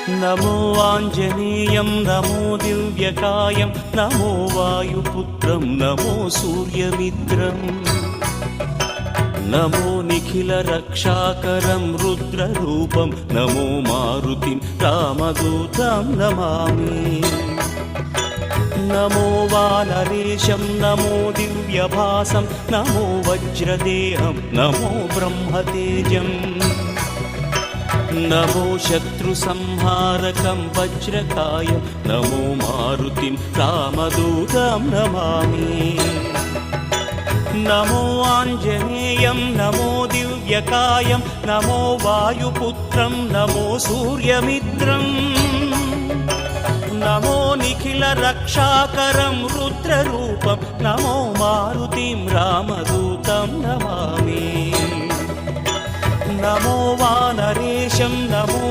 नमो आञ्जनेयं नमो दिव्यकायं नमो वायुपुत्रं नमो सूर्यमित्रम् नमो निखिलरक्षाकरं रुद्ररूपं नमो मारुतिं रामदूतं Namami नमो वानरेशं नमो दिव्यभासं नमो वज्रदेहं नमो ब्रह्मतेजम् नमो शत्रुसंहारकं वज्रकायं नमो मारुतिं रामदूतं Namami नमो आञ्जनेयं नमो दिव्यकायं नमो वायुपुत्रं नमो सूर्यमित्रम् नमो निखिलरक्षाकरं रुद्ररूपं नमो मारुतिं रामदूतं Namami नमो वानरेशं नमो